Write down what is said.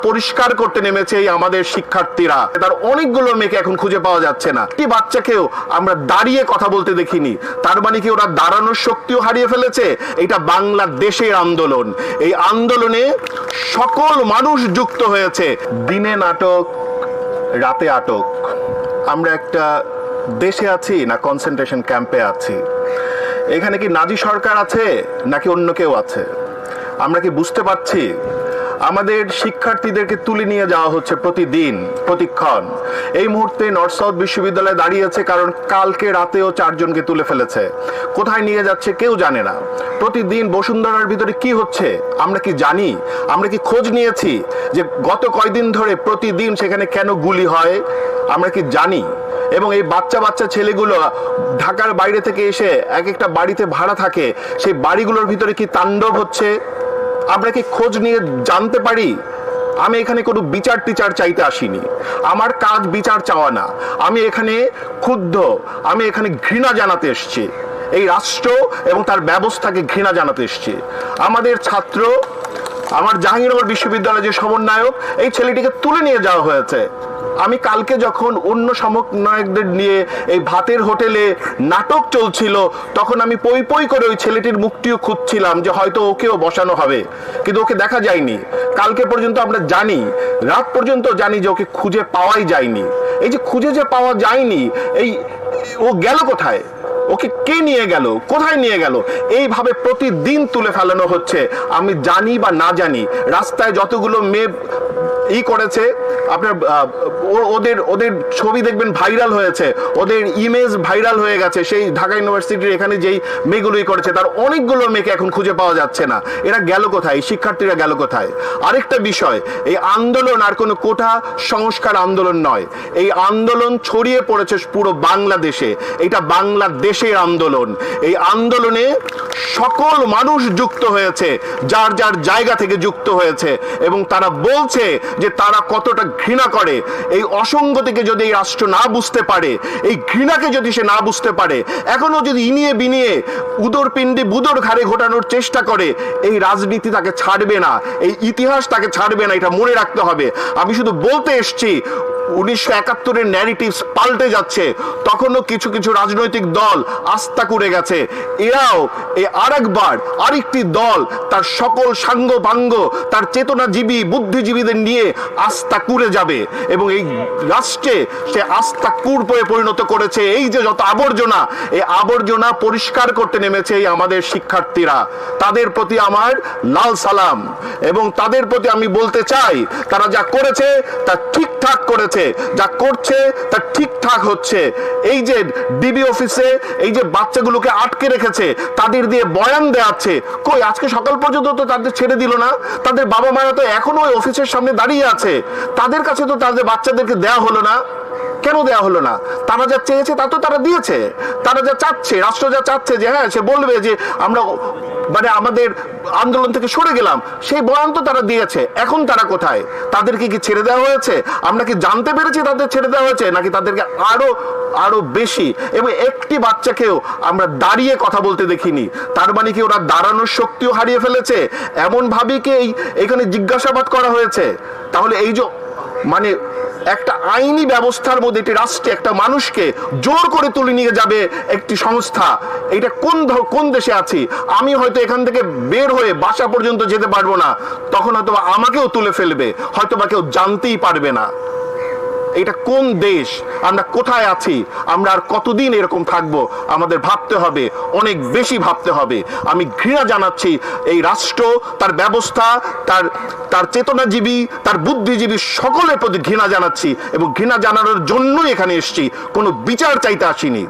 পরিষ্কার করতে নেমেছে এই আমাদের শিক্ষার্থীরা। তার অনেকগুলো মেয়েকে এখন খুঁজে পাওয়া যাচ্ছে না। একটি বাচ্চাকেও আমরা দাঁড়িয়ে কথা বলতে দেখিনি। তার মানে কি ওরা দাঁড়ানোর শক্তিও হারিয়ে ফেলেছে? এটা বাংলাদেশের আন্দোলন। এই আন্দোলনে সকল মানুষ যুক্ত হয়েছে। দিনে নাটক, রাতে আটক। আমরা একটা দেশে আছি না কনসেন্ট্রেশন ক্যাম্পে আছি? এখানে কি নাজি সরকার আছে নাকি অন্য কেউ আছে? আমরা কি বুঝতে পারছি? আমাদের শিক্ষার্থীদেরকে তুলে নিয়ে যাওয়া হচ্ছে প্রতিদিন, প্রতিক্ষণ। এই মুহূর্তে নর্থ সাউথ বিশ্ববিদ্যালয়ে দাঁড়িয়েছে, কারণ কালকে রাতেও 4 জনকে তুলে ফেলেছে। কোথায় নিয়ে যাচ্ছে কেউ জানে না। প্রতিদিন বসুন্ধরার ভিতরে কি হচ্ছে আমরা কি জানি? আমরা কি খোঁজ নিয়েছি যে গত কয়দিন ধরে প্রতিদিন সেখানে কেন গুলি হয়? আমরা কি জানি? এবং এই বাচ্চা বাচ্চা ছেলেগুলো ঢাকার বাইরে থেকে এসে এক একটা বাড়িতে ভাড়া থাকে, সেই বাড়িগুলোর ভিতরে কি তাণ্ডব হচ্ছে আমরা কি খোঁজ নিয়ে জানতে পারি? আমি এখানে কোনো বিচার টিচার চাইতে আসিনি। আমার কাজ বিচার চাওয়া না। আমি এখানে ক্ষুব্ধ, আমি এখানে ঘৃণা জানাতে এসেছি। এই রাষ্ট্র এবং তার ব্যবস্থাকে ঘৃণা জানাতে এসেছি। আমাদের ছাত্র, আমার জাহাঙ্গীরনগর বিশ্ববিদ্যালয়ের যে সমন্বয়ক, এই ছেলেটিকে তুলে নিয়ে যাওয়া হয়েছে। আমি কালকে যখন অন্য সমন্বয়কদের নিয়ে এই ভাতের হোটেলে নাটক চলছিল, তখন আমি পই পই করে ওই ছেলেটির মুখটিও খুঁজছিলাম যে হয়তো ওকেও বসানো হবে, কিন্তু ওকে দেখা যায়নি। কালকে পর্যন্ত আমরা জানি, রাত পর্যন্ত জানি যে ওকে খুঁজে পাওয়াই যায়নি। এই যে খুঁজে যে পাওয়া যায়নি, ও গেল কোথায়? ওকে কে নিয়ে গেল? কোথায় নিয়ে গেল? এইভাবে প্রতিদিন তুলে ফেলানো হচ্ছে। আমি জানি বা না জানি, রাস্তায় যতগুলো মেয়ে করেছে, আপনার ওদের ছবি দেখবেন ভাইরাল হয়েছে, ওদের ইমেজ ভাইরাল হয়ে গেছে। সেই ঢাকা ইউনিভার্সিটির এখানে যেই মেয়েগুলোই করেছে, তার অনেকগুলো মেয়েকে এখন খুঁজে পাওয়া যাচ্ছে না। এরা গেল কোথায়? শিক্ষার্থীরা গেল কোথায়? আরেকটা বিষয়, এই আন্দোলন আর কোনো কোটা সংস্কার আন্দোলন নয়। এই আন্দোলন ছড়িয়ে পড়েছে পুরো বাংলাদেশে। এটা বাংলাদেশের আন্দোলন। এই আন্দোলনে সকল মানুষ যুক্ত হয়েছে, যার যার জায়গা থেকে যুক্ত হয়েছে, এবং তারা বলছে যে তারা কতটা ঘৃণা করে। এই অসঙ্গতিকে যদি এই রাষ্ট্র না বুঝতে পারে, এই ঘৃণাকে যদি সে না বুঝতে পারে, এখনো যদি ইনিয়ে বিনিয়ে উদর পিণ্ডি বুদর ঘাড়ে ঘোটানোর চেষ্টা করে, এই রাজনীতি তাকে ছাড়বে না, এই ইতিহাস তাকে ছাড়বে না। এটা মনে রাখতে হবে। আমি শুধু বলতে এসছি, 1971-এর ন্যারেটিভস পাল্টে যাচ্ছে। তখনও কিছু কিছু রাজনৈতিক দল আস্থা করে গেছে। এরাও আরেকবার আরেকটি দল তার সকল সাঙ্গ পাঙ্গ, তার চেতনাজীবী বুদ্ধিজীবীদের নিয়ে আস্থা কুড়ে যাবে, এবং এই রাষ্ট্রে সে আস্থা কুড়ে পরিণত করেছে। এই যে যত আবর্জনা, এই আবর্জনা পরিষ্কার করতে নেমেছে এই আমাদের শিক্ষার্থীরা। তাদের প্রতি আমার লাল সালাম, এবং তাদের প্রতি আমি বলতে চাই, তারা যা করেছে তা ঠিকঠাক করেছে, যা করছে তা ঠিকঠাক হচ্ছে। এই যে ডিবি অফিসে এই যে বাচ্চাগুলোকে আটকে রেখেছে, তাদের দিয়ে বয়ান দেওয়াচ্ছে, কই আজকে সকাল পর্যন্ত তো তাদের ছেড়ে দিল না। তাদের বাবা মারা তো এখনো ওই অফিসের সামনে দাঁড়িয়ে আছে। তাদের কাছে তো তাদের বাচ্চাদেরকে দেয়া হলো না। কেন দেয়া হলো না? তারা যা চেয়েছে তা তো তারা দিয়েছে। তারা যা চাচ্ছে, রাষ্ট্র যা চাচ্ছে যে হ্যাঁ সে বলবে যে আমরা মানে আমাদের আন্দোলন থেকে সরে গেলাম, সেই বয়ান তো তারা দিয়েছে। এখন তারা কোথায়? তাদেরকে কি ছেড়ে দেওয়া হয়েছে? আমরা কি জানতে পেরেছি তাদের ছেড়ে দেওয়া হয়েছে, নাকি তাদেরকে আরো আরো বেশি? এবং একটি বাচ্চাকেও আমরা দাঁড়িয়ে কথা বলতে দেখিনি। তার মানে কি ওরা দাঁড়ানোর শক্তিও হারিয়ে ফেলেছে? এমন ভাবে কি এখানে জিজ্ঞাসাবাদ করা হয়েছে? তাহলে এই যে মানে একটা আইনি ব্যবস্থার মধ্যে একটি রাষ্ট্রে একটা মানুষকে জোর করে তুলে নিয়ে যাবে একটি সংস্থা, এটা কোন দেশে আছি? আমি হয়তো এখান থেকে বের হয়ে বাসা পর্যন্ত যেতে পারবো না, তখন হয়তো আমাকেও তুলে ফেলবে, হয়তো বা কেউ জানতেই পারবে না। এটা কোন দেশ? আমরা কোথায় আছি? আমরা আর কতদিন এরকম থাকবো? আমাদের ভাবতে হবে, অনেক বেশি ভাবতে হবে। আমি ঘৃণা জানাচ্ছি এই রাষ্ট্র, তার ব্যবস্থা, তার চেতনাজীবী, তার বুদ্ধিজীবী সকলের প্রতি ঘৃণা জানাচ্ছি, এবং ঘৃণা জানানোর জন্যই এখানে এসেছি। কোনো বিচার চাইতে আসিনি।